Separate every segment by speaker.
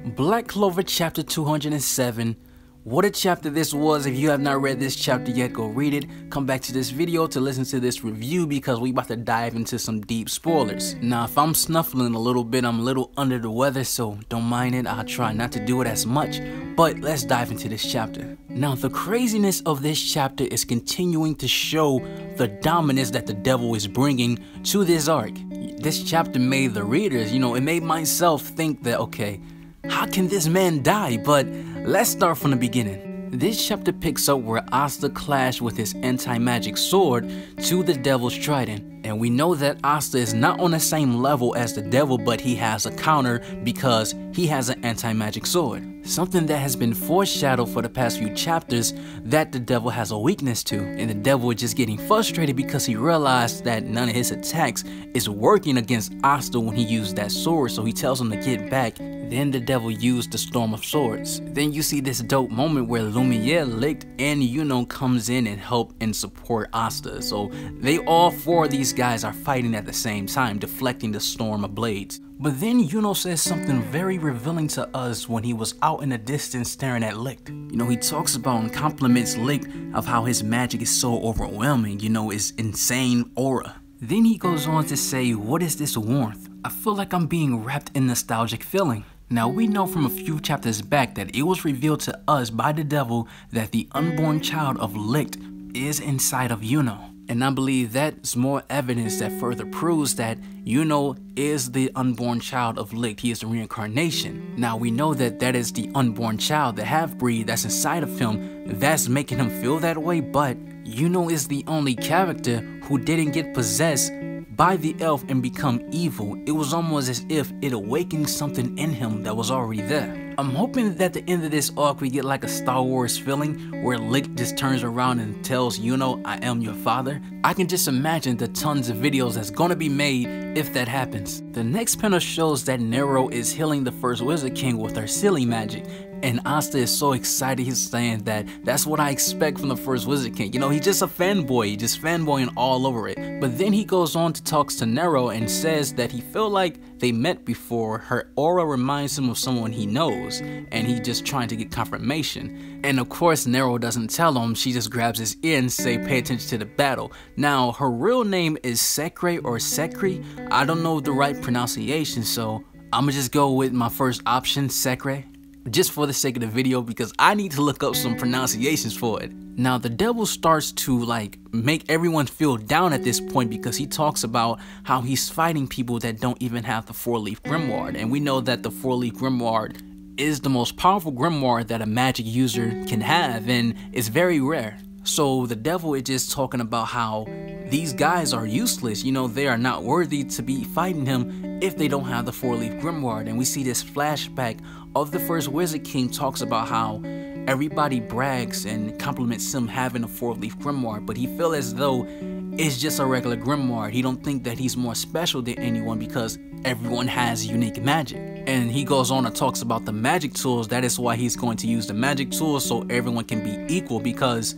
Speaker 1: Black Clover Chapter 207. What a chapter this was. If you have not read this chapter yet, go read it. Come back to this video to listen to this review because we about to dive into some deep spoilers. Now, if I'm snuffling a little bit, I'm a little under the weather, so don't mind it. I'll try not to do it as much. But let's dive into this chapter. Now, the craziness of this chapter is continuing to show the dominance that the devil is bringing to this arc. This chapter made the readers, it made myself think that, okay, how can this man die? But let's start from the beginning. This chapter picks up where Asta clashed with his anti-magic sword to the devil's trident. And we know that Asta is not on the same level as the devil, but he has a counter because he has an anti-magic sword. Something that has been foreshadowed for the past few chapters that the devil has a weakness to. And the devil is just getting frustrated because he realized that none of his attacks is working against Asta when he used that sword. So he tells him to get back. Then the devil used the Storm of Swords. Then you see this dope moment where Lumiere, Licht, and Yuno comes in and help and support Asta. So they all four of these guys are fighting at the same time, deflecting the storm of blades. But then Yuno says something very revealing to us when he was out in the distance staring at Licht. He talks about and compliments Licht of how his magic is so overwhelming, his insane aura. Then he goes on to say, what is this warmth? I feel like I'm being wrapped in nostalgic feeling. Now we know from a few chapters back that it was revealed to us by the devil that the unborn child of Licht is inside of Yuno. And I believe that's more evidence that further proves that Yuno is the unborn child of Licht. He is the reincarnation. Now we know that that is the unborn child, the half-breed that's inside of him, that's making him feel that way, but Yuno is the only character who didn't get possessed by the elf and become evil. It was almost as if it awakened something in him that was already there. I'm hoping that at the end of this arc we get like a Star Wars feeling where Licht just turns around and tells Yuno, I am your father. I can just imagine the tons of videos that's gonna be made if that happens. The next panel shows that Nero is healing the first Wizard King with her sealing magic. And Asta is so excited, he's saying that that's what I expect from the first Wizard King. He's just a fanboy, he's just fanboying all over it. But then he goes on to talk to Nero and says that he felt like they met before. Her aura reminds him of someone he knows, and he's just trying to get confirmation. And of course, Nero doesn't tell him, she just grabs his ear and say, pay attention to the battle. Now, her real name is Sekre or Sekri. I don't know the right pronunciation, so I'ma just go with my first option, Sekre. Just for the sake of the video because I need to look up some pronunciations for it. Now the devil starts to make everyone feel down at this point because he talks about how he's fighting people that don't even have the 4-leaf grimoire, and we know that the 4-leaf grimoire is the most powerful grimoire that a magic user can have, and it's very rare. So the devil is just talking about how these guys are useless, they are not worthy to be fighting him if they don't have the 4-leaf grimoire. And we see this flashback of the first Wizard King talks about how everybody brags and compliments him having a 4-leaf grimoire, but he feels as though it's just a regular grimoire. He don't think that he's more special than anyone because everyone has unique magic. And he goes on and talks about the magic tools. That is why he's going to use the magic tools so everyone can be equal, because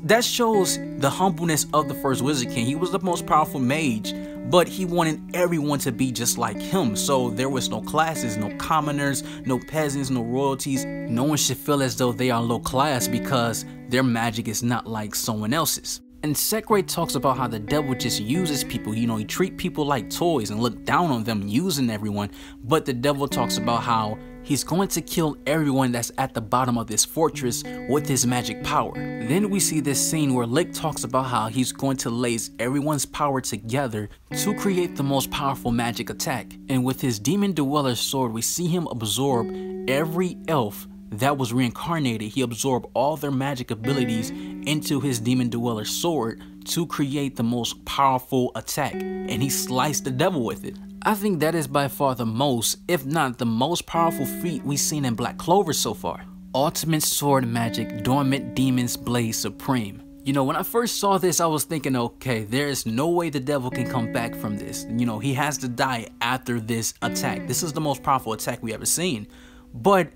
Speaker 1: that shows the humbleness of the first Wizard King. He was the most powerful mage, but he wanted everyone to be just like him. So there was no classes, no commoners, no peasants, no royalties. No one should feel as though they are low class because their magic is not like someone else's. And Sekre talks about how the devil just uses people. He treat people like toys and look down on them, using everyone. But the devil talks about how he's going to kill everyone that's at the bottom of this fortress with his magic power. Then we see this scene where Licht talks about how he's going to lace everyone's power together to create the most powerful magic attack. And with his demon dweller sword, we see him absorb every elf that was reincarnated. He absorbed all their magic abilities into his demon dweller sword to create the most powerful attack, and he sliced the devil with it. I think that is by far the most, if not the most powerful feat we've seen in Black Clover so far. Ultimate sword magic, dormant demons blade supreme. When I first saw this, I was thinking, okay, there is no way the devil can come back from this. He has to die after this attack. This is the most powerful attack we ever seen. But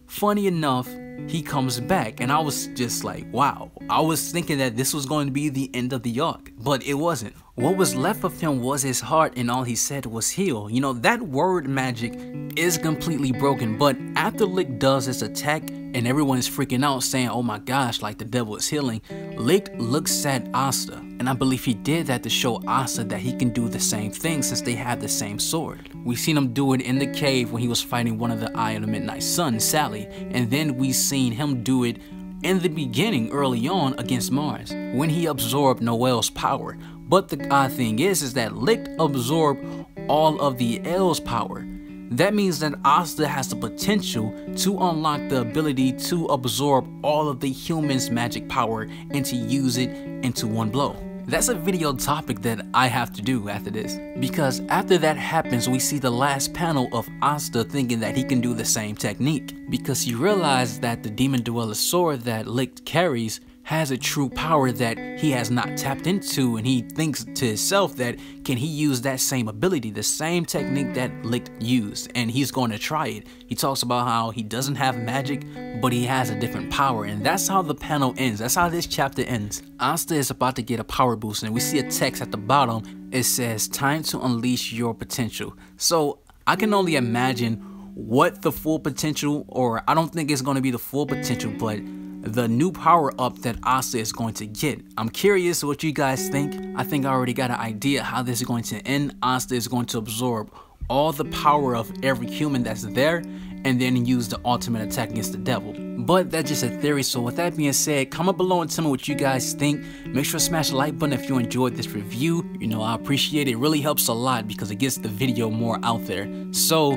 Speaker 1: funny enough, he comes back, and I was just like, wow. I was thinking that this was going to be the end of the arc, but it wasn't. What was left of him was his heart, and all he said was heal. You know, that word magic is completely broken, but after Licht does his attack and everyone is freaking out saying, oh my gosh, like the devil is healing, Licht looks at Asta, and I believe he did that to show Asta that he can do the same thing since they have the same sword. We've seen him do it in the cave when he was fighting one of the Eye of the Midnight Sun, Sally, and then we seen him do it in the beginning early on against Mars when he absorbed Noel's power. But the odd thing is that Licht absorbed all of the L's power. That means that Asta has the potential to unlock the ability to absorb all of the humans' magic power and to use it into one blow. That's a video topic that I have to do after this, because after that happens, we see the last panel of Asta thinking that he can do the same technique, because he realizes that the Demon Dweller sword that Licht carries has a true power that he has not tapped into, and he thinks to himself that can he use that same ability, the same technique that Licht used, and he's going to try it. He talks about how he doesn't have magic, but he has a different power, and that's how the panel ends. That's how this chapter ends. Asta is about to get a power boost, and we see a text at the bottom. It says, time to unleash your potential. So I can only imagine what the full potential, or I don't think it's going to be the full potential, but the new power up that Asta is going to get. I'm curious what you guys think. I think I already got an idea how this is going to end. Asta is going to absorb all the power of every human that's there and then use the ultimate attack against the devil. But that's just a theory, so with that being said, comment below and tell me what you guys think. Make sure to smash the like button if you enjoyed this review. You know, I appreciate it. It really helps a lot because it gets the video more out there. So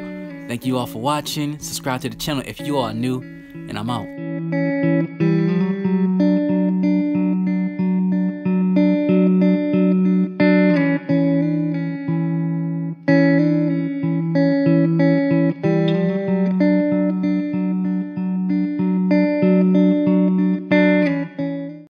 Speaker 1: thank you all for watching. Subscribe to the channel if you are new, and I'm out.